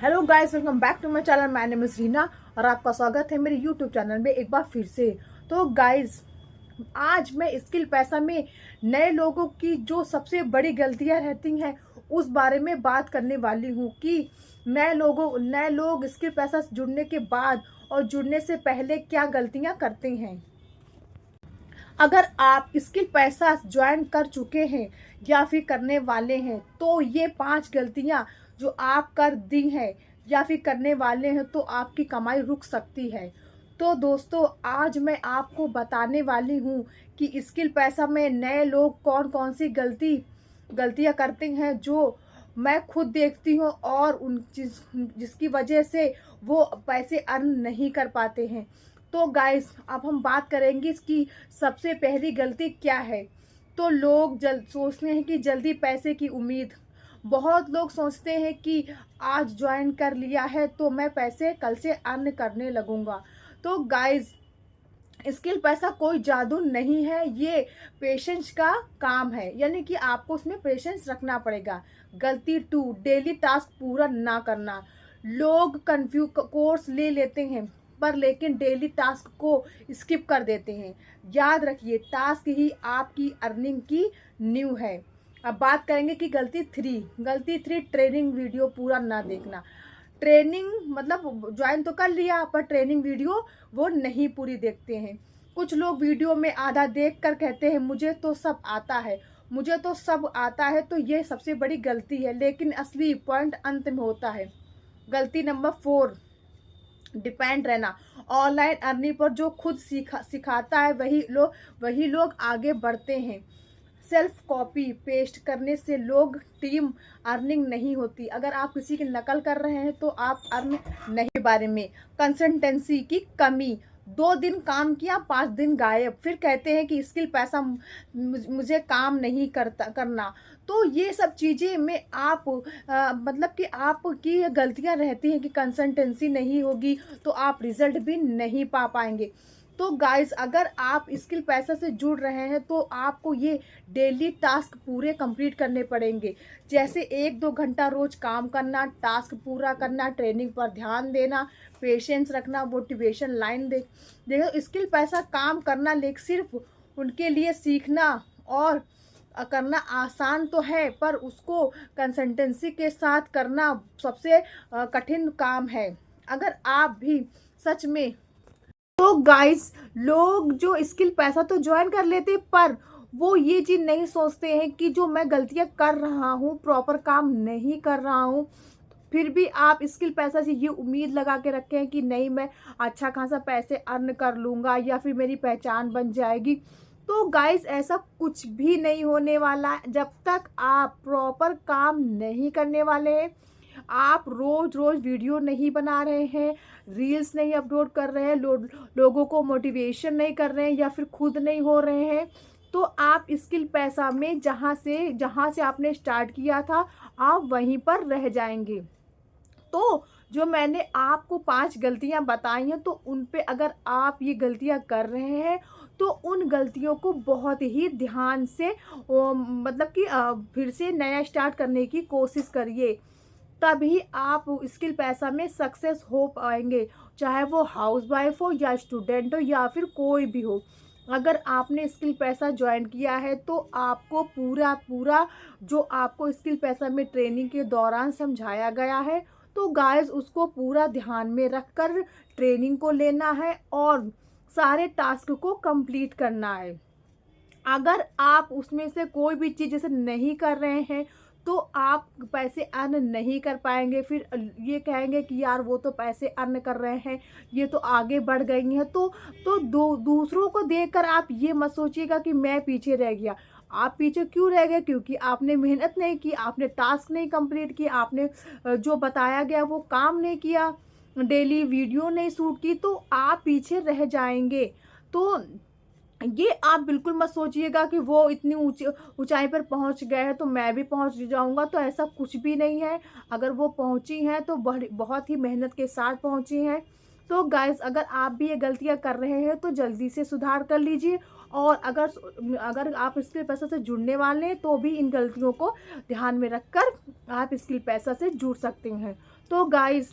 Hello guys, welcome back to my channel. My name is Reena और आपका स्वागत है मेरे यूट्यूब चैनल में एक बार फिर से। तो गाइस, आज मैं स्किल पैसा में नए लोगों की जो सबसे बड़ी गलतियां रहती हैं उस बारे में बात करने वाली हूं कि नए लोग स्किल पैसा से जुड़ने के बाद और जुड़ने से पहले क्या गलतियां करते हैं। अगर आप स्किल पैसा ज्वाइन कर चुके हैं या फिर करने वाले हैं तो ये 5 गलतियां जो आप कर दी हैं या फिर करने वाले हैं तो आपकी कमाई रुक सकती है। तो दोस्तों, आज मैं आपको बताने वाली हूँ कि स्किल पैसा में नए लोग कौन कौन सी गलतियां करते हैं जो मैं खुद देखती हूँ और जिसकी वजह से वो पैसे अर्न नहीं कर पाते हैं। तो गाइस, अब हम बात करेंगे इसकी सबसे पहली गलती क्या है। तो लोग सोचते हैं कि जल्दी पैसे की उम्मीद। बहुत लोग सोचते हैं कि आज ज्वाइन कर लिया है तो मैं पैसे कल से अर्न करने लगूंगा। तो गाइस, स्किल पैसा कोई जादू नहीं है, ये पेशेंस का काम है, यानी कि आपको उसमें पेशेंस रखना पड़ेगा। गलती 2, डेली टास्क पूरा ना करना। लोग कोर्स ले लेते हैं पर लेकिन डेली टास्क को स्किप कर देते हैं। याद रखिए, टास्क ही आपकी अर्निंग की नींव है। अब बात करेंगे कि गलती 3, ट्रेनिंग वीडियो पूरा ना देखना। ट्रेनिंग मतलब ज्वाइन तो कर लिया पर ट्रेनिंग वीडियो वो नहीं पूरी देखते हैं। कुछ लोग वीडियो में आधा देख कर कहते हैं मुझे तो सब आता है, मुझे तो सब आता है। तो ये सबसे बड़ी गलती है, लेकिन असली पॉइंट अंत में होता है। गलती नंबर 4, डिपेंड रहना। ऑनलाइन अर्निंग पर जो खुद सिखाता है वही लोग आगे बढ़ते हैं। सेल्फ कॉपी पेस्ट करने से लोग टीम अर्निंग नहीं होती। अगर आप किसी की नकल कर रहे हैं तो आप अर्न नहीं। बारे में कंसिस्टेंसी की कमी। 2 दिन काम किया, 5 दिन गायब, फिर कहते हैं कि स्किल पैसा मुझे काम नहीं करना। तो ये सब चीज़ें में आप मतलब कि आपकी गलतियां रहती हैं कि कंसिस्टेंसी नहीं होगी तो आप रिजल्ट भी नहीं पा पाएंगे। तो गाइस, अगर आप स्किल पैसा से जुड़ रहे हैं तो आपको ये डेली टास्क पूरे कंप्लीट करने पड़ेंगे। जैसे 1-2 घंटा रोज काम करना, टास्क पूरा करना, ट्रेनिंग पर ध्यान देना, पेशेंस रखना, मोटिवेशन लाइन देखो। स्किल पैसा काम करना लेकिन सिर्फ उनके लिए सीखना और करना आसान तो है पर उसको कंसिस्टेंसी के साथ करना सबसे कठिन काम है। अगर आप भी सच में तो गाइस, लोग जो स्किल पैसा तो ज्वाइन कर लेते पर वो ये चीज़ नहीं सोचते हैं कि जो मैं गलतियां कर रहा हूँ, प्रॉपर काम नहीं कर रहा हूँ, फिर भी आप स्किल पैसा से ये उम्मीद लगा के रखे हैं कि नहीं, मैं अच्छा खासा पैसे अर्न कर लूँगा या फिर मेरी पहचान बन जाएगी। तो गाइस, ऐसा कुछ भी नहीं होने वाला है जब तक आप प्रॉपर काम नहीं करने वाले हैं। आप रोज रोज वीडियो नहीं बना रहे हैं, रील्स नहीं अपलोड कर रहे हैं, लोगों को मोटिवेशन नहीं कर रहे हैं या फिर खुद नहीं हो रहे हैं, तो आप स्किल पैसा में जहाँ से आपने स्टार्ट किया था आप वहीं पर रह जाएंगे। तो जो मैंने आपको 5 गलतियां बताई हैं तो उन पे अगर आप ये गलतियां कर रहे हैं तो उन गलतियों को बहुत ही ध्यान से मतलब कि फिर से नया स्टार्ट करने की कोशिश करिए। तभी आप स्किल पैसा में सक्सेस हो पाएंगे, चाहे वो हाउस वाइफ हो या स्टूडेंट हो या फिर कोई भी हो। अगर आपने स्किल पैसा ज्वाइन किया है तो आपको पूरा जो आपको स्किल पैसा में ट्रेनिंग के दौरान समझाया गया है तो गाइस, उसको पूरा ध्यान में रखकर ट्रेनिंग को लेना है और सारे टास्क को कंप्लीट करना है। अगर आप उसमें से कोई भी चीज़ जैसे नहीं कर रहे हैं तो आप पैसे अर्न नहीं कर पाएंगे। फिर ये कहेंगे कि यार वो तो पैसे अर्न कर रहे हैं, ये तो आगे बढ़ गई हैं। तो दूसरों को देखकर आप ये मत सोचिएगा कि मैं पीछे रह गया। आप पीछे क्यों रह गए? क्योंकि आपने मेहनत नहीं की, आपने टास्क नहीं कंप्लीट किया, आपने जो बताया गया वो काम नहीं किया, डेली वीडियो नहीं शूट की, तो आप पीछे रह जाएंगे। तो ये आप बिल्कुल मत सोचिएगा कि वो इतनी ऊंचाई पर पहुंच गए हैं तो मैं भी पहुंच जाऊंगा। तो ऐसा कुछ भी नहीं है। अगर वो पहुंची हैं तो बहुत ही मेहनत के साथ पहुंची हैं। तो गाइस, अगर आप भी ये गलतियां कर रहे हैं तो जल्दी से सुधार कर लीजिए। और अगर आप स्किल पैसा से जुड़ने वाले हैं तो भी इन गलतियों को ध्यान में रखकर आप स्किल पैसा से जुड़ सकते हैं। तो गाइस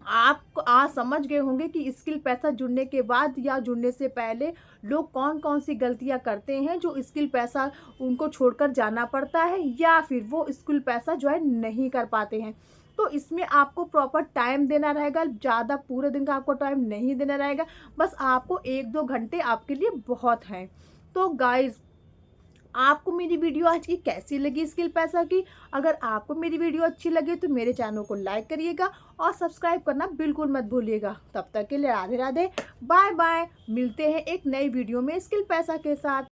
आप आज समझ गए होंगे कि स्किल पैसा जुड़ने के बाद या जुड़ने से पहले लोग कौन कौन सी गलतियां करते हैं, जो स्किल पैसा उनको छोड़कर जाना पड़ता है या फिर वो स्किल पैसा जो है नहीं कर पाते हैं। तो इसमें आपको प्रॉपर टाइम देना रहेगा, ज़्यादा पूरे दिन का आपको टाइम नहीं देना रहेगा, बस आपको 1-2 घंटे आपके लिए बहुत हैं। तो गाइज़ आपको मेरी वीडियो आज की कैसी लगी स्किल पैसा की? अगर आपको मेरी वीडियो अच्छी लगे तो मेरे चैनल को लाइक करिएगा और सब्सक्राइब करना बिल्कुल मत भूलिएगा। तब तक के लिए राधे राधे, बाय बाय। मिलते हैं एक नई वीडियो में स्किल पैसा के साथ।